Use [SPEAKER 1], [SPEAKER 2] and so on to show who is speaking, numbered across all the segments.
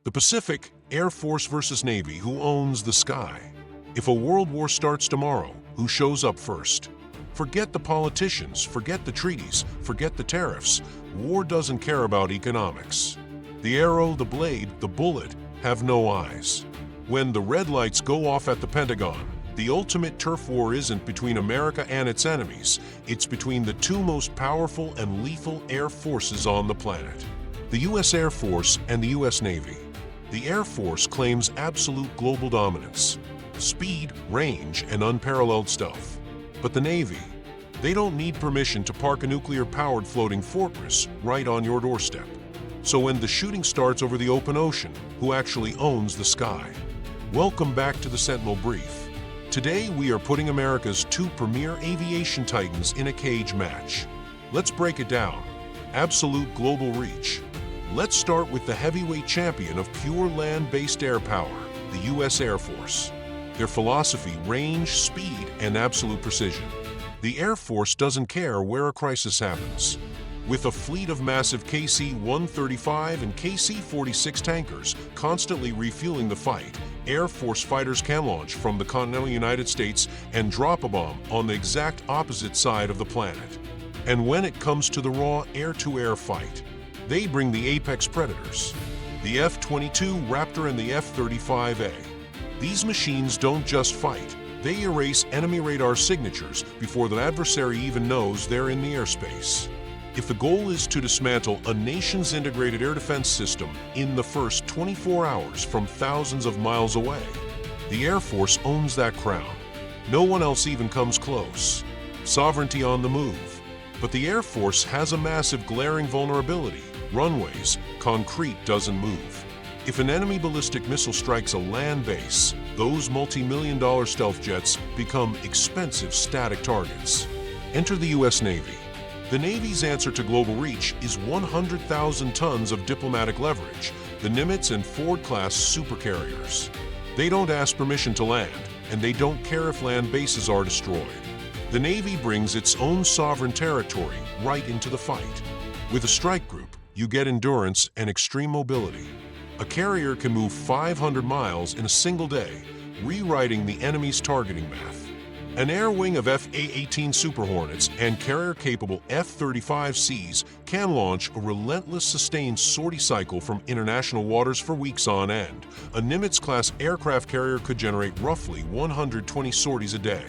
[SPEAKER 1] The Pacific, Air Force versus Navy, who owns the sky? If a world war starts tomorrow, who shows up first? Forget the politicians, forget the treaties, forget the tariffs. War doesn't care about economics. The arrow, the blade, the bullet have no eyes. When the red lights go off at the Pentagon, the ultimate turf war isn't between America and its enemies. It's between the two most powerful and lethal air forces on the planet, the U.S. Air Force and the U.S. Navy. The Air Force claims absolute global dominance, speed, range, and unparalleled stealth. But the Navy, they don't need permission to park a nuclear-powered floating fortress right on your doorstep. So when the shooting starts over the open ocean, who actually owns the sky? Welcome back to the Sentinel Brief. Today we are putting America's two premier aviation titans in a cage match. Let's break it down. Absolute global reach. Let's start with the heavyweight champion of pure land-based air power, the U.S. Air Force. Their philosophy: range, speed, and absolute precision. The Air Force doesn't care where a crisis happens. With a fleet of massive KC-135 and KC-46 tankers constantly refueling the fight, Air Force fighters can launch from the continental United States and drop a bomb on the exact opposite side of the planet. And when it comes to the raw air-to-air fight, they bring the apex predators, the F-22 Raptor and the F-35A. These machines don't just fight, they erase enemy radar signatures before the adversary even knows they're in the airspace. If the goal is to dismantle a nation's integrated air defense system in the first 24 hours from thousands of miles away, the Air Force owns that crown. No one else even comes close. Sovereignty on the move. But the Air Force has a massive glaring vulnerability: runways. Concrete doesn't move. If an enemy ballistic missile strikes a land base, those multi-million-dollar stealth jets become expensive static targets. Enter the U.S. Navy. The Navy's answer to global reach is 100,000 tons of diplomatic leverage, the Nimitz and Ford-class supercarriers. They don't ask permission to land, and they don't care if land bases are destroyed. The Navy brings its own sovereign territory right into the fight. With a strike group, you get endurance and extreme mobility. A carrier can move 500 miles in a single day, rewriting the enemy's targeting math. An air wing of F/A-18 Super Hornets and carrier-capable F-35Cs can launch a relentless sustained sortie cycle from international waters for weeks on end. A Nimitz-class aircraft carrier could generate roughly 120 sorties a day.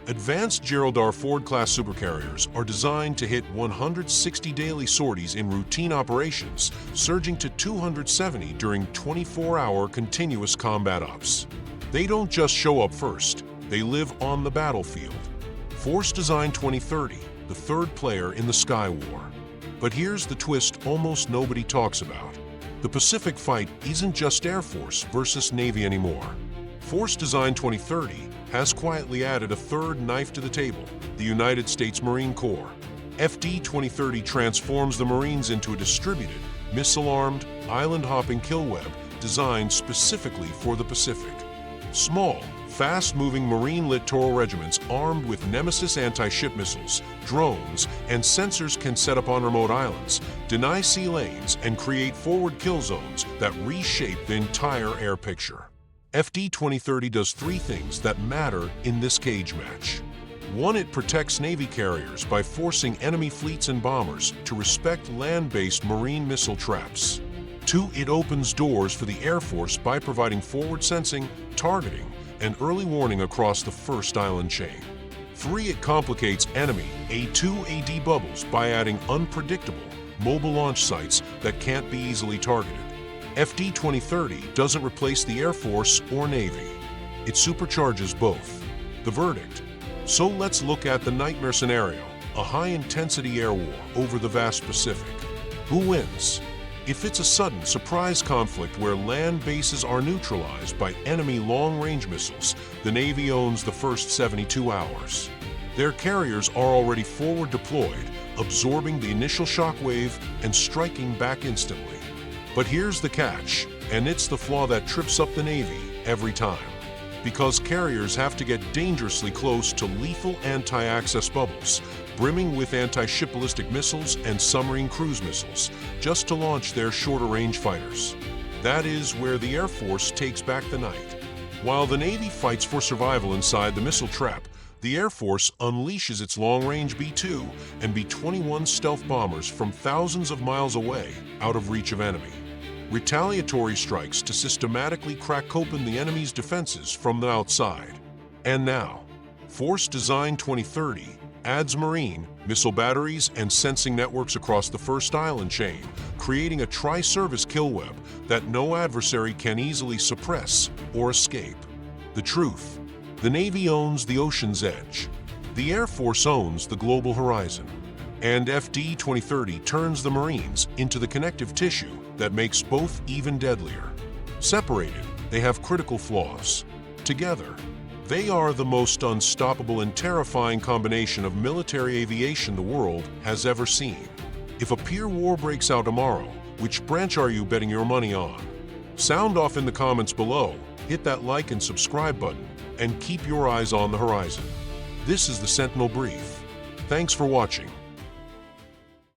[SPEAKER 1] Advanced Gerald R. Ford-class supercarriers are designed to hit 160 daily sorties in routine operations, surging to 270 during 24-hour continuous combat ops. They don't just show up first. They live on the battlefield. Force Design 2030, the third player in the Sky War. But here's the twist almost nobody talks about. The Pacific fight isn't just Air Force versus Navy anymore. Force Design 2030 has quietly added a third knife to the table: the United States Marine Corps. FD 2030 transforms the Marines into a distributed, missile-armed, island-hopping kill web designed specifically for the Pacific. Small, fast-moving Marine littoral regiments armed with Nemesis anti-ship missiles, drones, and sensors can set up on remote islands, deny sea lanes, and create forward kill zones that reshape the entire air picture. FD 2030 does three things that matter in this cage match. 1. It protects Navy carriers by forcing enemy fleets and bombers to respect land-based marine missile traps. 2. It opens doors for the Air Force by providing forward sensing, targeting, and early warning across the first island chain. 3. It complicates enemy A2AD bubbles by adding unpredictable, mobile launch sites that can't be easily targeted. FD 2030 doesn't replace the Air Force or Navy. It supercharges both. The verdict? So let's look at the nightmare scenario, a high-intensity air war over the vast Pacific. Who wins? If it's a sudden, surprise conflict where land bases are neutralized by enemy long-range missiles, the Navy owns the first 72 hours. Their carriers are already forward deployed, absorbing the initial shockwave and striking back instantly. But here's the catch, and it's the flaw that trips up the Navy every time. Because carriers have to get dangerously close to lethal anti-access bubbles, brimming with anti-ship ballistic missiles and submarine cruise missiles, just to launch their shorter-range fighters. That is where the Air Force takes back the night. While the Navy fights for survival inside the missile trap, the Air Force unleashes its long-range B-2 and B-21 stealth bombers from thousands of miles away, out of reach of enemy. Retaliatory strikes to systematically crack open the enemy's defenses from the outside. And now, Force Design 2030 adds marine, missile batteries, and sensing networks across the first island chain, creating a tri-service kill web that no adversary can easily suppress or escape. The truth: the Navy owns the ocean's edge. The Air Force owns the global horizon. And FD 2030 turns the Marines into the connective tissue that makes both even deadlier. Separated, they have critical flaws. Together, they are the most unstoppable and terrifying combination of military aviation the world has ever seen. If a peer war breaks out tomorrow, which branch are you betting your money on? Sound off in the comments below, hit that like and subscribe button, and keep your eyes on the horizon. This is the Sentinel Brief. Thanks for watching.